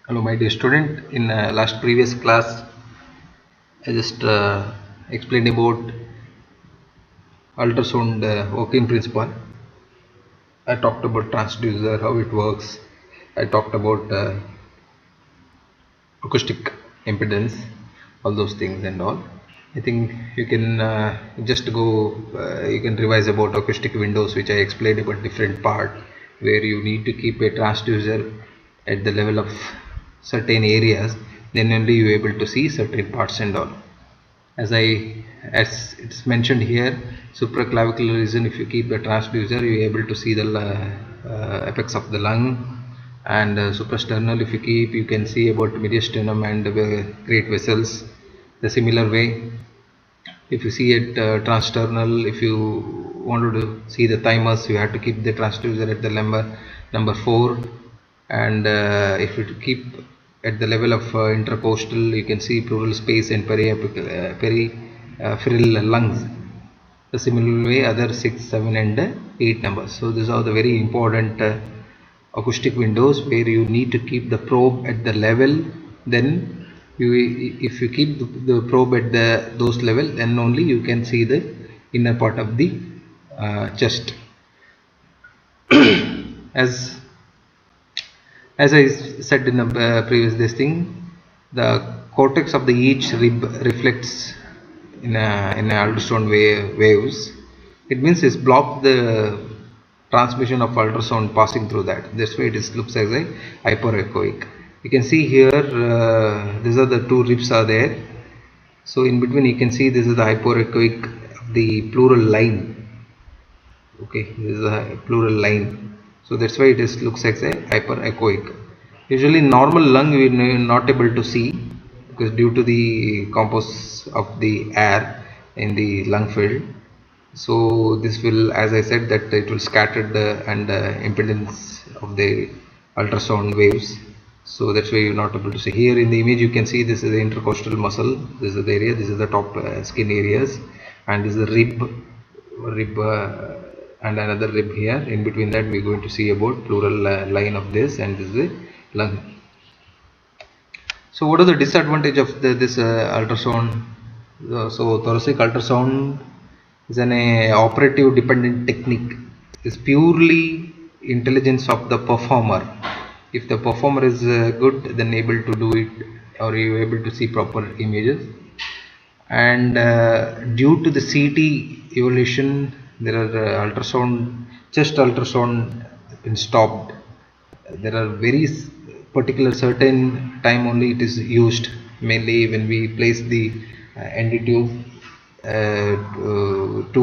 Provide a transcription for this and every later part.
Hello, my dear student. In last previous class, I just explained about ultrasound working principle. I talked about transducer, how it works. I talked about acoustic impedance, all those things and all. I think you can just go, you can revise about acoustic windows, which I explained about different part, where you need to keep a transducer at the level of certain areas, then only you are able to see certain parts and all. As it's mentioned here, supraclavicular region, if you keep the transducer, you are able to see the apex of the lung, and suprasternal, if you keep, you can see about mediastinum and great vessels. The similar way, if you see it transternal, if you wanted to see the thymus, you have to keep the transducer at the number 4, and if you keep at the level of intercostal, you can see pleural space and peripheral lungs. The similar way, other 6, 7 and 8 numbers. So these are the very important acoustic windows, where you need to keep the probe at the level. Then if you keep the probe at those level, then only you can see the inner part of the chest. as I said in the previous this thing, the cortex of the each rib reflects in a ultrasound waves. It means it's blocked the transmission of ultrasound passing through that. That's why it looks as a hyperechoic. You can see here, these are the two ribs are there. So in between you can see this is the hyperechoic of the pleural line. Okay, this is a pleural line. So that's why it looks like a hyperechoic. Usually normal lung we are not able to see, because due to the compose of the air in the lung field. So this will, as I said, that it will scatter the and impedance of the ultrasound waves. So that's why you're not able to see. Here in the image you can see this is the intercostal muscle, this is the area, this is the top skin areas, and this is the rib and another rib here. In between that we're going to see about pleural line of this, and this is the lung. So what are the disadvantage of this ultrasound? So thoracic ultrasound is an operative dependent technique. It's purely intelligence of the performer. If the performer is good, then able to do it, or you able to see proper images. And due to the CT evolution, there are chest ultrasound been stopped. There are very particular certain time only it is used, mainly when we place the ND tube to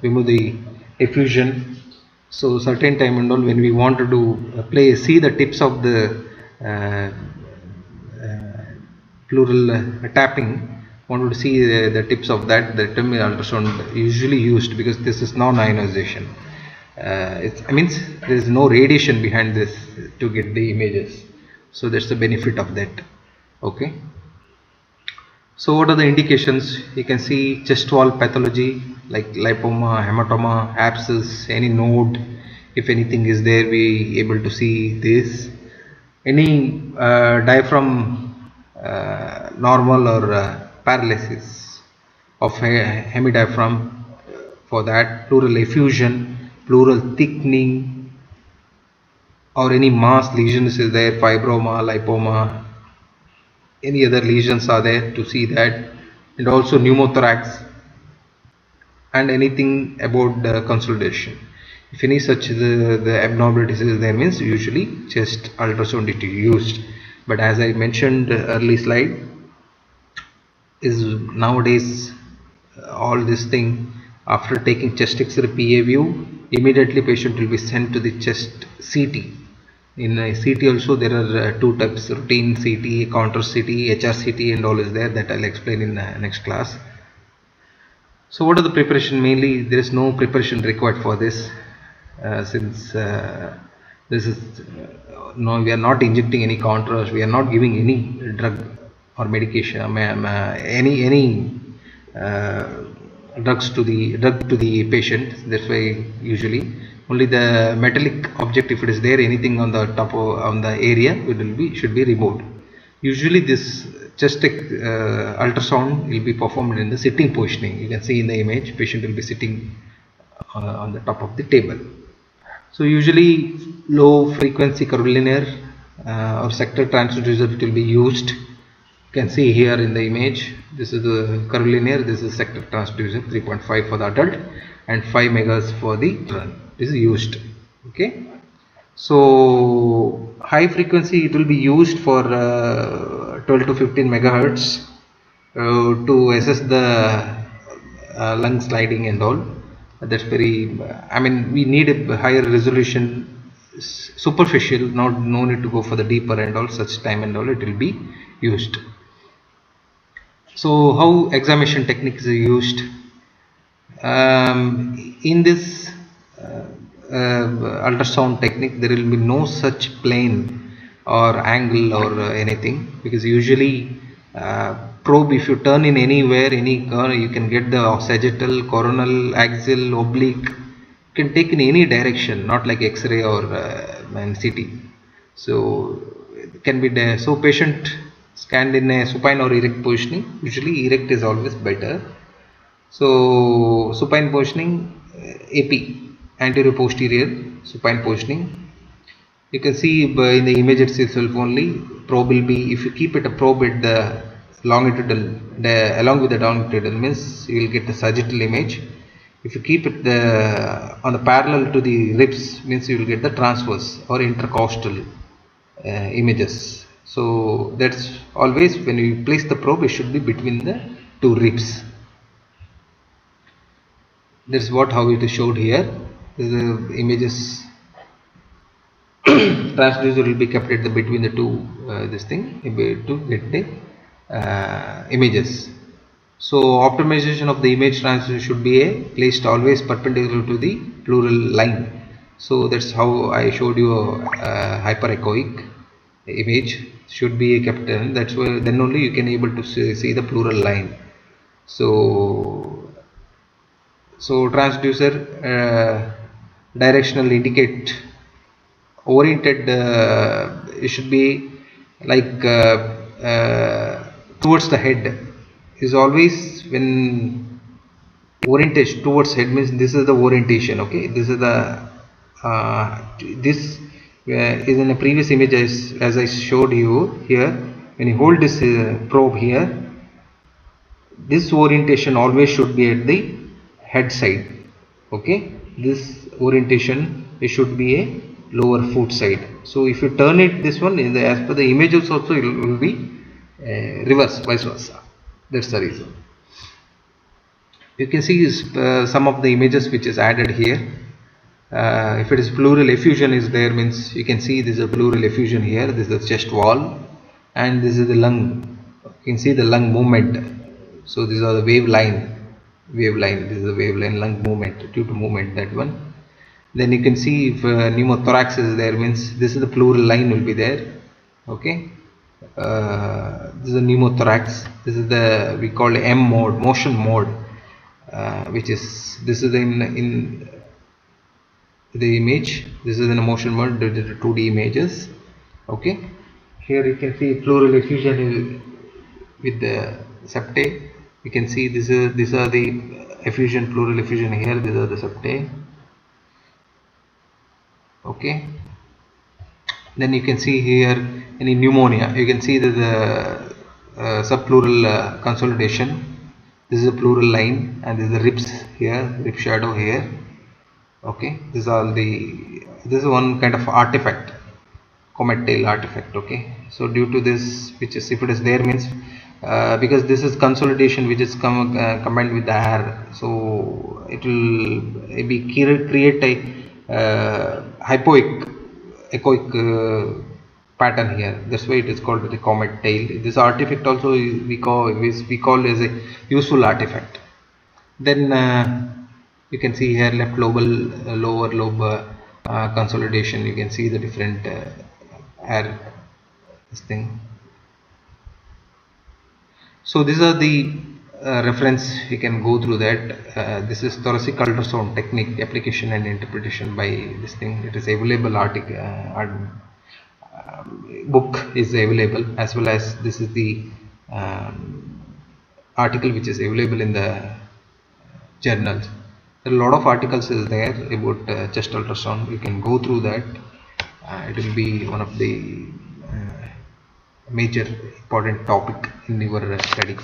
remove the effusion. So certain time and all, when we want to do see the tips of the uh, pleural tapping, wanted to see the tips of that, the term ultrasound usually used, because this is non-ionization. It means there is no radiation behind this to get the images. So that's the benefit of that. Okay. So what are the indications? You can see chest wall pathology like lipoma, hematoma, abscess, any node. If anything is there, we able to see this. Any diaphragm normal or paralysis of hemidiaphragm, for that pleural effusion, pleural thickening, or any mass lesions is there, fibroma, lipoma, any other lesions are there to see that, and also pneumothorax, and anything about the consolidation. If any such the abnormalities is there, means usually chest ultrasound is used. But as I mentioned early slide, is nowadays all this thing, after taking chest X-ray PA view, immediately patient will be sent to the chest CT. In CT also there are two types: routine CT, counter CT, HRCT, and all is there, that I'll explain in the next class. So what are the preparation? Mainly there is no preparation required for this, since this is no, we are not injecting any contrast, we are not giving any drug or medication, any drugs to the patient. That's why usually Only the metallic object, if it is there anything on the top of, on the area, it will be should be removed. Usually this chest ultrasound will be performed in the sitting positioning. You can see in the image patient will be sitting on the top of the table. So usually low frequency curvilinear or sector transducer will be used. You can see here in the image, this is the curvilinear, this is sector transducer 3.5 for the adult and 5 megas for the children. This is used. Okay. So high frequency it will be used for 12 to 15 megahertz to assess the lung sliding and all. That's very, I mean, we need a higher resolution, superficial, not no need to go for the deeper and all, such time and all it will be used. So how examination techniques are used? In this ultrasound technique there will be no such plane or angle or anything, because usually probe, if you turn in anywhere, any corner, you can get the sagittal, coronal, axial, oblique, you can take in any direction, not like X-ray or CT. So it can be there. So patient scanned in a supine or erect positioning. Usually erect is always better. So supine positioning, AP, anterior posterior supine positioning. You can see by in the image itself only, probe will be, if you keep it a probe at the longitudinal, along with the longitudinal, means you will get the sagittal image. If you keep it on the parallel to the ribs, means you will get the transverse or intercostal images. So that's always when you place the probe, it should be between the two ribs. That's what how it is showed here. The images transducer will be kept at the between the two this thing to get the images. So optimization of the image transducer should be placed always perpendicular to the pleural line. So that's how I showed you a hyperechoic image should be kept in. That's why then only you can able to see the pleural line. So transducer directional indicate oriented, it should be like towards the head. Is always when orientation towards head, means this is the orientation. Okay, this is the this is in a previous image as I showed you here. When you hold this probe here, this orientation always should be at the head side. Okay, this orientation, it should be a lower foot side. So if you turn it this one, in the as per the images also it will be reverse, vice versa. That's the reason. You can see some of the images which is added here. If it is pleural effusion is there, means you can see this is a pleural effusion here. This is the chest wall, and this is the lung. You can see the lung movement. So these are the waveline. This is the waveline lung movement due to movement, that one. Then you can see if pneumothorax is there, means this is the pleural line will be there. Okay. This is the pneumothorax. This is the, we call M mode, motion mode, which is, this is in the image. This is in a motion mode, the 2D images. Okay. Here you can see pleural effusion with the septae. You can see these are the effusion, pleural effusion here. These are the septae. Okay. Then you can see here any pneumonia. You can see the subpleural consolidation. This is a pleural line, and this is the ribs here, rib shadow here. Okay, this is all the, this is one kind of artifact, comet tail artifact. Okay, so due to this, which is, if it is there, means because this is consolidation which is combined with the air, so it will be create a echoic pattern here. That's why it is called the comet tail. This artifact also we call as a useful artifact. Then you can see here left lobal, lower lobe consolidation. You can see the different air this thing. So these are the reference, you can go through that. This is thoracic ultrasound technique, application and interpretation by this thing. It is available, article book is available, as well as this is the article which is available in the journals. A lot of articles is there about chest ultrasound. You can go through that. It will be one of the major important topic in your study.